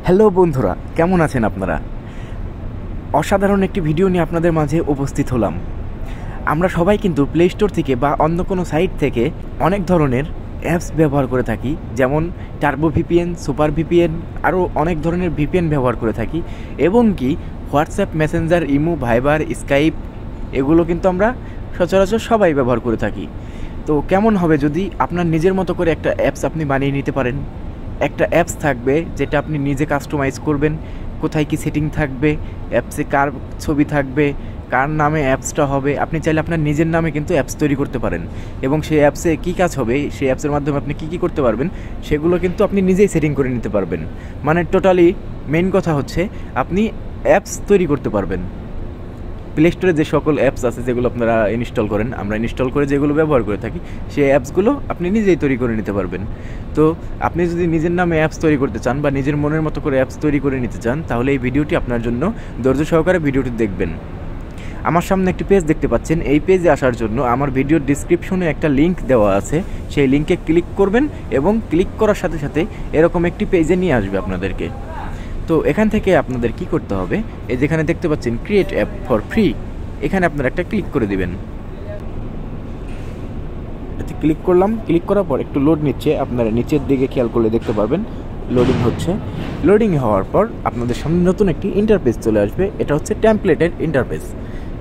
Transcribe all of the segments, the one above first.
Hello বন্ধুরা, কেমন আছেন আপনারা? অসাধারণ একটি ভিডিও নিয়ে আপনাদের মাঝে উপস্থিত হলাম। আমরা সবাই কিন্তু প্লে স্টোর থেকে বা অন্য কোনো সাইট থেকে অনেক ধরনের অ্যাপস ব্যবহার করে থাকি, যেমন টার্বো ভিপিএন, সুপার ভিপিএন, আরও অনেক ধরনের ভিপিএন ব্যবহার করে থাকি। এবং কি হোয়াটসঅ্যাপ, মেসেঞ্জার, ইমো, ভাইবার, স্কাইপ, এগুলো কিন্তু আমরা সচরাচর সবাই ব্যবহার করে থাকি। তো কেমন হবে যদি আপনার নিজের মতো করে একটা অ্যাপস আপনি বানিয়ে নিতে পারেন? একটা অ্যাপস থাকবে যেটা আপনি নিজে কাস্টমাইজ করবেন, কোথায় কি সেটিং থাকবে, অ্যাপসে কার ছবি থাকবে, কার নামে অ্যাপসটা হবে। আপনি চাইলে আপনার নিজের নামে কিন্তু অ্যাপস তৈরি করতে পারেন, এবং সেই অ্যাপসে কী কাজ হবে, সেই অ্যাপসের মাধ্যমে আপনি কী কী করতে পারবেন সেগুলো কিন্তু আপনি নিজেই সেটিং করে নিতে পারবেন। মানে টোটালি মেন কথা হচ্ছে আপনি অ্যাপস তৈরি করতে পারবেন। প্লে স্টোরে যে সকল অ্যাপস আছে যেগুলো আপনারা ইনস্টল করেন, আমরা ইনস্টল করে যেগুলো ব্যবহার করে থাকি, সেই অ্যাপসগুলো আপনি নিজেই তৈরি করে নিতে পারবেন। তো আপনি যদি নিজের নামে অ্যাপস তৈরি করতে চান বা নিজের মনের মতো করে অ্যাপস তৈরি করে নিতে চান, তাহলে এই ভিডিওটি আপনার জন্য ধৈর্য সহকারে ভিডিওটি দেখবেন। আমার সামনে একটি পেজ দেখতে পাচ্ছেন। এই পেজে আসার জন্য আমার ভিডিওর ডিসক্রিপশনে একটা লিঙ্ক দেওয়া আছে, সেই লিঙ্কে ক্লিক করবেন এবং ক্লিক করার সাথে সাথে এরকম একটি পেজে নিয়ে আসবে আপনাদেরকে। তো এখান থেকে আপনাদের কি করতে হবে, এই যেখানে দেখতে পাচ্ছেন ক্রিয়েট অ্যাপ ফর ফ্রি, এখানে আপনারা একটা ক্লিক করে দিবেন। এতে ক্লিক করলাম। ক্লিক করার পর একটু লোড নিচ্ছে, আপনারা নিচের দিকে খেয়াল করলে দেখতে পারবেন লোডিং হচ্ছে। লোডিং হওয়ার পর আপনাদের সামনে নতুন একটি ইন্টারফেস চলে আসবে। এটা হচ্ছে টেমপ্লেটের ইন্টারফেস।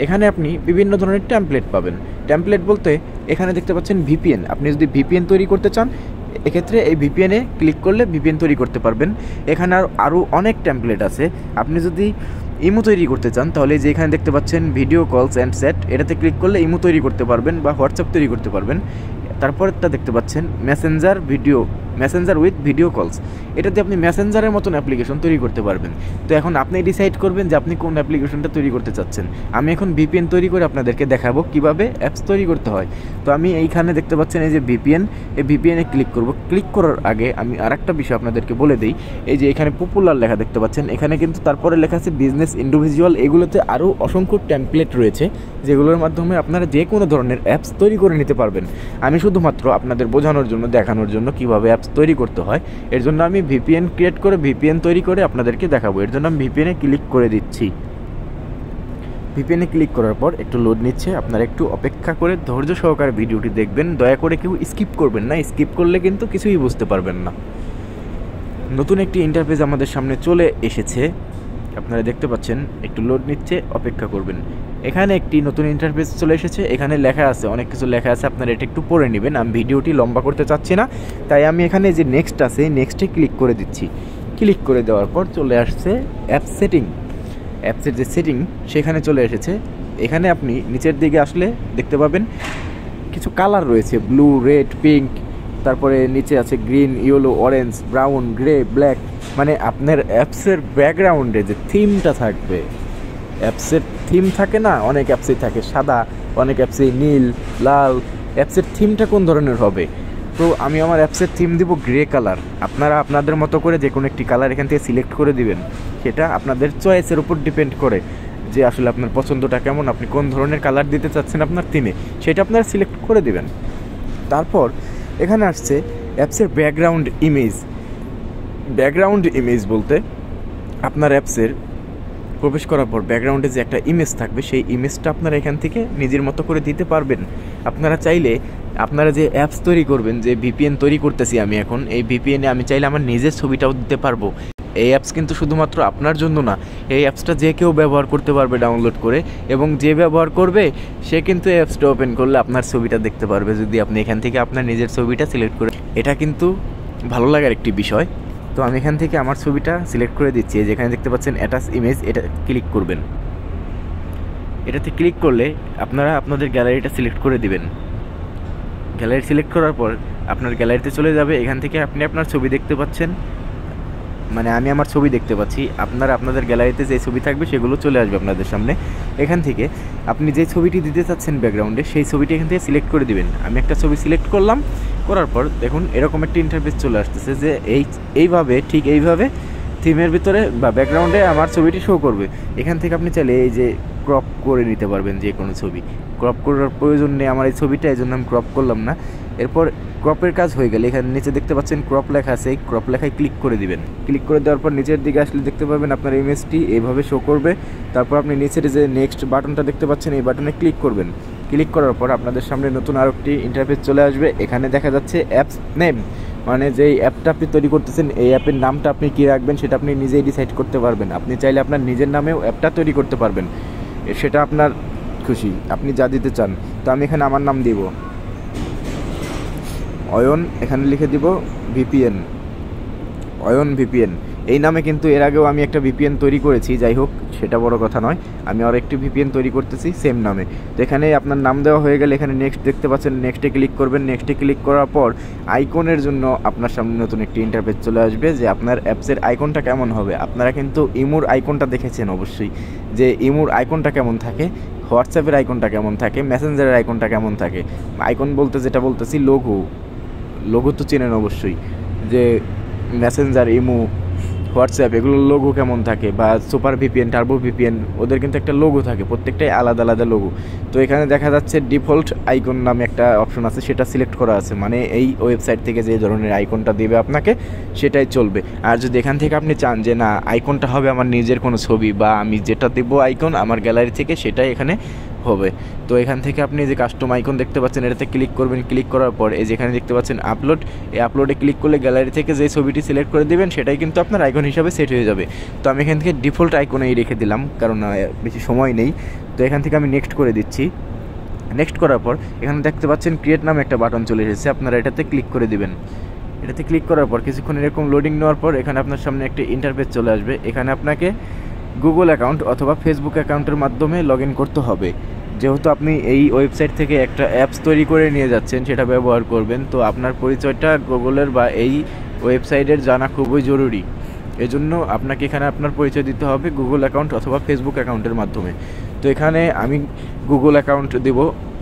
এখানে আপনি বিভিন্ন ধরনের টেমপ্লেট পাবেন। টেমপ্লেট বলতে এখানে দেখতে পাচ্ছেন ভিপিএন। আপনি যদি ভিপিএন তৈরি করতে চান, এক্ষেত্রে এই ভিপিএনে ক্লিক করলে ভিপিএন তৈরি করতে পারবেন। এখানে আরও অনেক টেমপ্লেট আছে। আপনি যদি ইমো তৈরি করতে চান, তাহলে যে এখানে দেখতে পাচ্ছেন ভিডিও কলস অ্যান্ড চ্যাট, এটাতে ক্লিক করলে ইমো তৈরি করতে পারবেন বা হোয়াটসঅ্যাপ তৈরি করতে পারবেন। তারপরেরটা দেখতে পাচ্ছেন মেসেঞ্জার উইথ ভিডিও কলস, এটাতে আপনি মেসেঞ্জারের মতন অ্যাপ্লিকেশন তৈরি করতে পারবেন। তো এখন আপনি ডিসাইড করবেন যে আপনি কোন অ্যাপ্লিকেশনটা তৈরি করতে চাচ্ছেন। আমি এখন ভিপিএন তৈরি করে আপনাদেরকে দেখাবো কিভাবে অ্যাপস তৈরি করতে হয়। তো আমি এইখানে দেখতে পাচ্ছেন এই যে ভিপিএন, এই ভিপিএনে ক্লিক করব। ক্লিক করার আগে আমি আরেকটা বিষয় আপনাদেরকে বলে দিই। এই যে এখানে পপুলার লেখা দেখতে পাচ্ছেন, এখানে কিন্তু তারপরে লেখা আছে বিজনেস, ইন্ডিভিজুয়াল। এগুলোতে আরও অসংখ্য টেমপ্লেট রয়েছে যেগুলোর মাধ্যমে আপনারা যে কোনো ধরনের অ্যাপস তৈরি করে নিতে পারবেন। আমি শুধুমাত্র আপনাদের বোঝানোর জন্য, দেখানোর জন্য কীভাবে অ্যাপস তৈরি করতে হয়, এর জন্য আমি ভিপিএন ক্রিয়েট করে ভিপিএন তৈরি করে আপনাদেরকে দেখাবো। এর জন্য আমি ভিপিএনে ক্লিক করে দিচ্ছি। ভিপিএনে ক্লিক করার পর একটু লোড নিচ্ছে, আপনারা একটু অপেক্ষা করে ধৈর্য সহকারে ভিডিওটি দেখবেন। দয়া করে কেউ স্কিপ করবেন না, স্কিপ করলে কিন্তু কিছুই বুঝতে পারবেন না। নতুন একটি ইন্টারফেস আমাদের সামনে চলে এসেছে, আপনারা দেখতে পাচ্ছেন। একটু লোড নিচ্ছে, অপেক্ষা করবেন। এখানে একটি নতুন ইন্টারফেস চলে এসেছে। এখানে লেখা আছে, অনেক কিছু লেখা আছে, আপনারা এটা একটু পড়ে নেবেন। আমি ভিডিওটি লম্বা করতে চাচ্ছি না, তাই আমি এখানে যে নেক্সট আছে, নেক্সটে ক্লিক করে দিচ্ছি। ক্লিক করে দেওয়ার পর চলে আসছে অ্যাপ সেটিং। অ্যাপসের যে সেটিং সেখানে চলে এসেছে। এখানে আপনি নিচের দিকে আসলে দেখতে পাবেন কিছু কালার রয়েছে, ব্লু, রেড, পিঙ্ক, তারপরে নিচে আছে green, yellow, orange, brown, grey, black. মানে আপনার অ্যাপসের ব্যাকগ্রাউন্ডে যে থিমটা থাকবে, অ্যাপসের থিম থাকে না, অনেক অ্যাপসেই থাকে সাদা, অনেক অ্যাপসেই নীল, লাল। অ্যাপসের থিমটা কোন ধরনের হবে? তো আমি আমার অ্যাপসের থিম দিব গ্রে কালার। আপনারা আপনাদের মতো করে যে কোনো একটি কালার এখান থেকে সিলেক্ট করে দিবেন। সেটা আপনাদের চয়েসের উপর ডিপেন্ড করে যে আসলে আপনার পছন্দটা কেমন, আপনি কোন ধরনের কালার দিতে চাচ্ছেন আপনার থিমে, সেটা আপনারা সিলেক্ট করে দিবেন। তারপর এখানে আসছে অ্যাপসের ব্যাকগ্রাউন্ড ইমেজ। ব্যাকগ্রাউন্ড ইমেজ বলতে আপনার অ্যাপসের প্রবেশ করার পর ব্যাকগ্রাউন্ডে যে একটা ইমেজ থাকবে, সেই ইমেজটা আপনারা এখান থেকে নিজের মতো করে দিতে পারবেন। আপনারা চাইলে আপনারা যে অ্যাপস তৈরি করবেন, যে ভিপিএন তৈরি করতেছি আমি এখন, এই ভিপিএনে আমি চাইলে আমার নিজের ছবিটাও দিতে পারবো। এই অ্যাপস কিন্তু শুধুমাত্র আপনার জন্য না, এই অ্যাপসটা যে কেউ ব্যবহার করতে পারবে ডাউনলোড করে, এবং যে ব্যবহার করবে সে কিন্তু এই অ্যাপসটা ওপেন করলে আপনার ছবিটা দেখতে পারবে, যদি আপনি এখান থেকে আপনার নিজের ছবিটা সিলেক্ট করে। এটা কিন্তু ভালো লাগার একটি বিষয়। তো আমি এখান থেকে আমার ছবিটা সিলেক্ট করে দিচ্ছি। যেখানে দেখতে পাচ্ছেন অ্যাটাচ ইমেজ, এটা ক্লিক করবেন। এটাতে ক্লিক করলে আপনারা আপনাদের গ্যালারিটা সিলেক্ট করে দিবেন। গ্যালারি সিলেক্ট করার পর আপনার গ্যালারিতে চলে যাবে। এখান থেকে আপনি আপনার ছবি দেখতে পাচ্ছেন, মানে আমি আমার ছবি দেখতে পাচ্ছি। আপনারা আপনাদের গ্যালারিতে যে ছবি থাকবে সেগুলো চলে আসবে আপনাদের সামনে। এখান থেকে আপনি যে ছবিটি দিতে চাচ্ছেন ব্যাকগ্রাউন্ডে, সেই ছবিটি এখান থেকে সিলেক্ট করে দিবেন। আমি একটা ছবি সিলেক্ট করলাম, করার পর দেখুন এরকম একটা ইন্টারফেস চলে আসতেছে যে এইভাবে ঠিক এইভাবে থিমের ভিতরে বা ব্যাকগ্রাউন্ডে আমার ছবিটি শো করবে। এখান থেকে আপনি চাইলে এই যে ক্রপ করে নিতে পারবেন যে কোনো ছবি। ক্রপ করার প্রয়োজন নেই আমার এই ছবিটা, এই জন্য আমি ক্রপ করলাম না। এরপর ক্রপের কাজ হয়ে গেলে এখানে নিচে দেখতে পাচ্ছেন ক্রপ লেখা আছে, এই ক্রপ লেখায় ক্লিক করে দিবেন। ক্লিক করে দেওয়ার পর নিচের দিকে আসলে দেখতে পাবেন আপনার ইমেজটি এইভাবে শো করবে। তারপর আপনি নিচের যে নেক্সট বাটনটা দেখতে পাচ্ছেন এই বাটনে ক্লিক করবেন। ক্লিক করার পর আপনাদের সামনে নতুন আরও একটি ইন্টারফেস চলে আসবে। এখানে দেখা যাচ্ছে অ্যাপস নেম, মানে যেই অ্যাপটা আপনি তৈরি করতেছেন এই অ্যাপের নামটা আপনি কী রাখবেন সেটা আপনি নিজেই ডিসাইড করতে পারবেন। আপনি চাইলে আপনার নিজের নামেও অ্যাপটা তৈরি করতে পারবেন, সেটা আপনার খুশি, আপনি যা দিতে চান। তো আমি এখানে আমার নাম দিব অয়ন, এখানে লিখে দিব ভিপিএন, অয়ন ভিপিএন। এই নামে কিন্তু এর আগেও আমি একটা ভিপিএন তৈরি করেছি, যাই হোক সেটা বড় কথা নয়, আমি আর একটি ভিপিএন তৈরি করতেছি সেম নামে। তো এখানে আপনার নাম দেওয়া হয়ে গেলে এখানে নেক্সট দেখতে পাচ্ছেন, নেক্সটে ক্লিক করবেন। নেক্সটে ক্লিক করার পর আইকনের জন্য আপনার সামনে নতুন একটি ইন্টারফেস চলে আসবে যে আপনার অ্যাপসের আইকনটা কেমন হবে। আপনারা কিন্তু ইমোর আইকনটা দেখেছেন অবশ্যই, যে ইমোর আইকনটা কেমন থাকে, হোয়াটসঅ্যাপের আইকনটা কেমন থাকে, মেসেঞ্জারের আইকনটা কেমন থাকে। আইকন বলতে যেটা বলতেছি লোগো তো চেনেন অবশ্যই, যে মেসেঞ্জার, ইমো, হোয়াটসঅ্যাপ এগুলোর লোগো কেমন থাকে, বা সুপার ভিপিএন, টার্বো ভিপিএন, ওদের কিন্তু একটা লোগো থাকে, প্রত্যেকটাই আলাদা আলাদা লোগো। তো এখানে দেখা যাচ্ছে ডিফল্ট আইকন নামে একটা অপশন আছে, সেটা সিলেক্ট করা আছে, মানে এই ওয়েবসাইট থেকে যে ধরনের আইকনটা দেবে আপনাকে সেটাই চলবে। আর যদি এখান থেকে আপনি চান যে না আইকনটা হবে আমার নিজের কোনো ছবি, বা আমি যেটা দেবো আইকন আমার গ্যালারি থেকে সেটাই এখানে হবে, তো এখান থেকে আপনি যে কাস্টম আইকন দেখতে পাচ্ছেন এটাতে ক্লিক করবেন। ক্লিক করার পর এই যেখানে দেখতে পাচ্ছেন আপলোড, এই আপলোডে ক্লিক করলে গ্যালারি থেকে যে ছবিটি সিলেক্ট করে দেবেন সেটাই কিন্তু আপনার আইকন হিসাবে সেট হয়ে যাবে। তো আমি এখান থেকে ডিফল্ট আইকনেই রেখে দিলাম, কারণ বেশি সময় নেই। তো এখান থেকে আমি নেক্সট করে দিচ্ছি। নেক্সট করার পর এখানে দেখতে পাচ্ছেন ক্রিয়েট নামে একটা বাটন চলে এসেছে, আপনারা এটাতে ক্লিক করে দিবেন। এটাতে ক্লিক করার পর কিছুক্ষণ এরকম লোডিং নেওয়ার পর এখানে আপনার সামনে একটি ইন্টারফেস চলে আসবে। এখানে আপনাকে গুগল অ্যাকাউন্ট অথবা ফেসবুক অ্যাকাউন্টের মাধ্যমে লগ ইন করতে হবে। যেহেতু আপনি এই ওয়েবসাইট থেকে একটা অ্যাপস তৈরি করে নিয়ে যাচ্ছেন, সেটা ব্যবহার করবেন, তো আপনার পরিচয়টা গুগলের বা এই ওয়েবসাইটের জানা খুবই জরুরি। এজন্য আপনাকে এখানে আপনার পরিচয় দিতে হবে গুগল অ্যাকাউন্ট অথবা ফেসবুক অ্যাকাউন্টের মাধ্যমে। তো এখানে আমি গুগল অ্যাকাউন্ট দেব,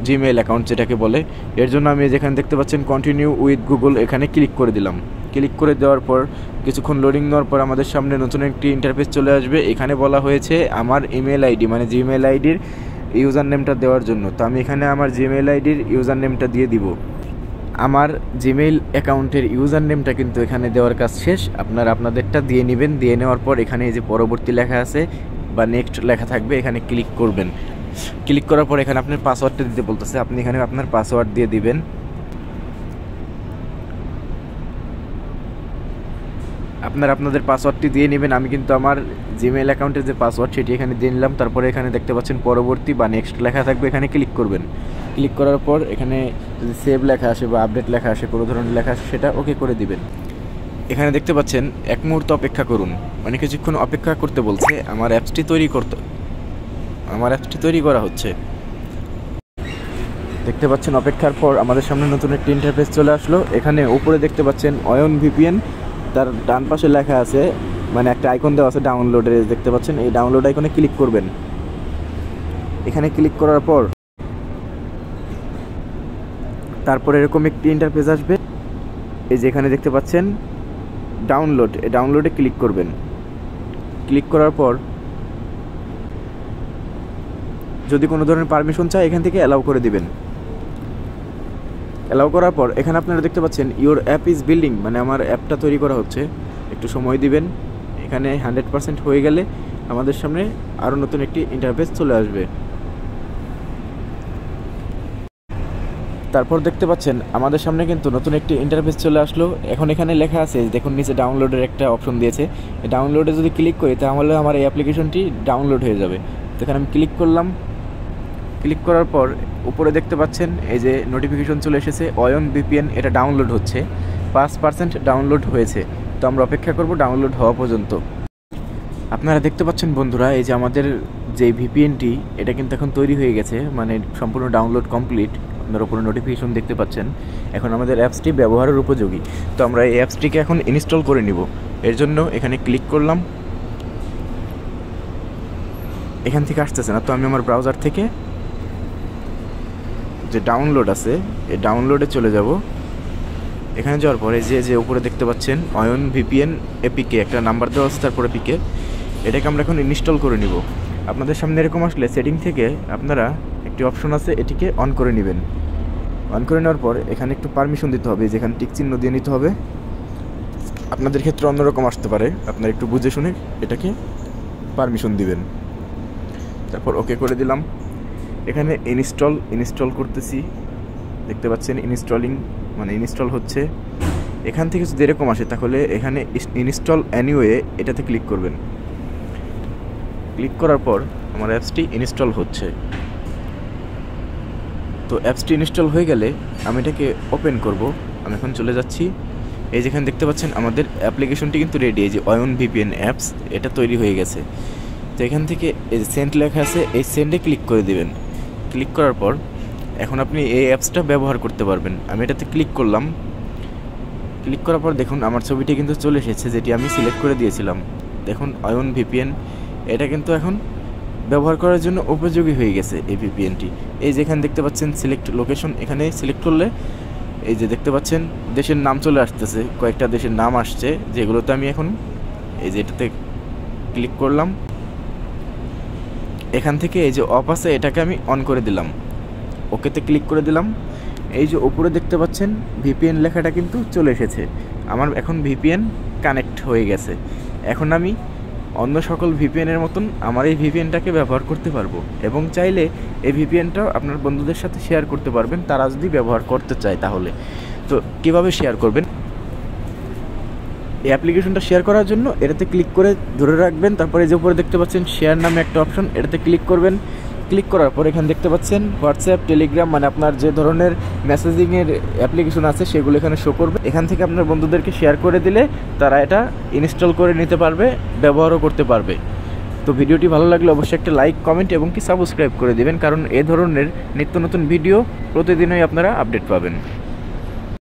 জিমেইল অ্যাকাউন্ট যেটাকে বলে। এর জন্য আমি যেখানে দেখতে পাচ্ছেন কন্টিনিউ উইথ গুগল, এখানে ক্লিক করে দিলাম। ক্লিক করে দেওয়ার পর কিছুক্ষণ লোডিং নেওয়ার পর আমাদের সামনে নতুন একটি ইন্টারফেস চলে আসবে। এখানে বলা হয়েছে আমার ইমেল আইডি, মানে জিমেইল আইডির ইউজার নেমটা দেওয়ার জন্য। তো আমি এখানে আমার জিমেইল আইডির ইউজার নেমটা দিয়ে দিব। আমার জিমেইল অ্যাকাউন্টের ইউজার নেমটা কিন্তু এখানে দেওয়ার কাজ শেষ, আপনারা আপনাদেরটা দিয়ে নেবেন। দিয়ে নেওয়ার পর এখানে এই যে পরবর্তী লেখা আছে বা নেক্সট লেখা থাকবে, এখানে ক্লিক করবেন। ক্লিক করার পর এখানে আপনার পাসওয়ার্ডটা দিতে বলতেছে, আপনি এখানে আপনার পাসওয়ার্ড দিয়ে দিবেন। আপনাদের পাসওয়ার্ডটি দিয়ে নেবেন। আমি কিন্তু আমার জিমেইল অ্যাকাউন্টের যে পাসওয়ার্ড সেটি এখানে দিয়ে নিলাম। তারপরে এখানে দেখতে পাচ্ছেন পরবর্তী বা নেক্সট লেখা থাকবে, এখানে ক্লিক করবেন। ক্লিক করার পর এখানে যদি সেভ লেখা আসে বা আপডেট লেখা আসে, কোনো ধরনের লেখা আসে, সেটা ওকে করে দিবেন। এখানে দেখতে পাচ্ছেন এক মুহূর্ত অপেক্ষা করুন, মানে কিছুক্ষণ অপেক্ষা করতে বলছে। আমার অ্যাপসটি তৈরি করা হচ্ছে। দেখতে পাচ্ছেন অপেক্ষার পর আমাদের সামনে নতুন একটি ইন্টারফেস চলে আসলো। এখানে উপরে দেখতে পাচ্ছেন অয়ন ভিপিএন, তার ডান পাশে লেখা আছে, মানে একটা আইকন দেওয়া আছে ডাউনলোডের, দেখতে পাচ্ছেন এই ডাউনলোড আইকনে ক্লিক করবেন। এখানে ক্লিক করার পর তারপর এরকম একটি ইন্টারফেস আসবে। এই যেখানে দেখতে পাচ্ছেন ডাউনলোড, এই ডাউনলোডে ক্লিক করবেন। ক্লিক করার পর যদি কোনো ধরনের পারমিশন চায় এখান থেকে অ্যালাউ করে দিবেন। অ্যালাউ করার পর এখানে আপনারা দেখতে পাচ্ছেন ইওর অ্যাপ ইজ বিল্ডিং, মানে আমার অ্যাপটা তৈরি করা হচ্ছে, একটু সময় দিবেন। এখানে 100% হয়ে গেলে আমাদের সামনে আরও নতুন একটি ইন্টারফেস চলে আসবে। তারপর দেখতে পাচ্ছেন আমাদের সামনে কিন্তু নতুন একটি ইন্টারফেস চলে আসলো। এখন এখানে লেখা আছে, দেখুন নিচে ডাউনলোডের একটা অপশন দিয়েছে, এই ডাউনলোডে যদি ক্লিক করি তাহলে আমার এই অ্যাপ্লিকেশনটি ডাউনলোড হয়ে যাবে। তো এখানে আমি ক্লিক করলাম। ক্লিক করার পর উপরে দেখতে পাচ্ছেন এই যে নোটিফিকেশন চলে এসেছে, অয়ন ভিপিএন এটা ডাউনলোড হচ্ছে, 5% ডাউনলোড হয়েছে। তো আমরা অপেক্ষা করব ডাউনলোড হওয়া পর্যন্ত। আপনারা দেখতে পাচ্ছেন বন্ধুরা, এই যে আমাদের যে ভিপিএনটি এটা কিন্তু এখন তৈরি হয়ে গেছে, মানে সম্পূর্ণ ডাউনলোড কমপ্লিট। আপনার উপরে নোটিফিকেশন দেখতে পাচ্ছেন। এখন আমাদের অ্যাপসটি ব্যবহারের উপযোগী। তো আমরা এই অ্যাপসটিকে এখন ইনস্টল করে নিব। এর জন্য এখানে ক্লিক করলাম। এখান থেকে আসতেছে না, তো আমি আমার ব্রাউজার থেকে যে ডাউনলোড আছে এই ডাউনলোডে চলে যাব। এখানে যাওয়ার পরে যে উপরে দেখতে পাচ্ছেন অয়ন ভিপিএন এপিকে একটা নাম্বার দেওয়া আছে, তারপরে এপিকে, এটাকে আমরা এখন ইনস্টল করে নিব। আপনাদের সামনে এরকম আসলে সেটিং থেকে আপনারা একটি অপশন আছে, এটিকে অন করে নেবেন। অন করে নেওয়ার পর এখানে একটু পারমিশন দিতে হবে, যেখানে টিক চিহ্ন দিয়ে নিতে হবে। আপনাদের ক্ষেত্রে অন্যরকম আসতে পারে, আপনারা একটু বুঝে শুনে এটাকে পারমিশন দিবেন। তারপর ওকে করে দিলাম। এখানে ইনস্টল করতেছি, দেখতে পাচ্ছেন ইনস্টলিং মানে ইনস্টল হচ্ছে। এখান থেকে যদি এরকম আসে তাহলে এখানে ইনস্টল অ্যানিওয়ে এটাতে ক্লিক করবেন। ক্লিক করার পর আমার অ্যাপসটি ইনস্টল হচ্ছে। তো অ্যাপসটি ইনস্টল হয়ে গেলে আমি এটাকে ওপেন করব। আমি এখন চলে যাচ্ছি, এই যেখানে দেখতে পাচ্ছেন আমাদের অ্যাপ্লিকেশনটি কিন্তু রেডি, এই যে অয়ন ভিপিএন অ্যাপস এটা তৈরি হয়ে গেছে। তো এখান থেকে এই যে সেন্ড লেখা আছে, এই সেন্ডে ক্লিক করে দিবেন। ক্লিক করার পর এখন আপনি এই অ্যাপসটা ব্যবহার করতে পারবেন। আমি এটাতে ক্লিক করলাম। ক্লিক করার পর দেখুন আমার ছবিটি কিন্তু চলে এসেছে, যেটি আমি সিলেক্ট করে দিয়েছিলাম। দেখুন অয়ন ভিপিএন এটা কিন্তু এখন ব্যবহার করার জন্য উপযোগী হয়ে গেছে এই ভিপিএনটি। এই যেখানে দেখতে পাচ্ছেন সিলেক্ট লোকেশন, এখানে সিলেক্ট করলে এই যে দেখতে পাচ্ছেন দেশের নাম চলে আসতেছে, কয়েকটা দেশের নাম আসছে, যেগুলোতে আমি এখন এই যে এটাতে ক্লিক করলাম। এখান থেকে এই যে অফ আছে এটাকে আমি অন করে দিলাম, ওকেতে ক্লিক করে দিলাম। এই যে উপরে দেখতে পাচ্ছেন ভিপিএন লেখাটা কিন্তু চলে এসেছে, আমার এখন ভিপিএন কানেক্ট হয়ে গেছে। এখন আমি অন্য সকল ভিপিএনের মতন আমার এই ভিপিএনটাকে ব্যবহার করতে পারবো, এবং চাইলে এই ভিপিএনটাও আপনার বন্ধুদের সাথে শেয়ার করতে পারবেন, তারা যদি ব্যবহার করতে চায় তাহলে। তো কীভাবে শেয়ার করবেন? এই অ্যাপ্লিকেশনটা শেয়ার করার জন্য এটাতে ক্লিক করে ধরে রাখবেন, তারপরে যে উপরে দেখতে পাচ্ছেন শেয়ার নামে একটা অপশন, এটাতে ক্লিক করবেন। ক্লিক করার পর এখানে দেখতে পাচ্ছেন হোয়াটসঅ্যাপ, টেলিগ্রাম মানে আপনার যে ধরনের মেসেজিংয়ের অ্যাপ্লিকেশন আছে সেগুলো এখানে শো করবে। এখান থেকে আপনার বন্ধুদেরকে শেয়ার করে দিলে তারা এটা ইনস্টল করে নিতে পারবে, ব্যবহারও করতে পারবে। তো ভিডিওটি ভালো লাগলে অবশ্যই একটা লাইক, কমেন্ট এবং কি সাবস্ক্রাইব করে দিবেন, কারণ এ ধরনের নিত্য নতুন ভিডিও প্রতিদিনই আপনারা আপডেট পাবেন।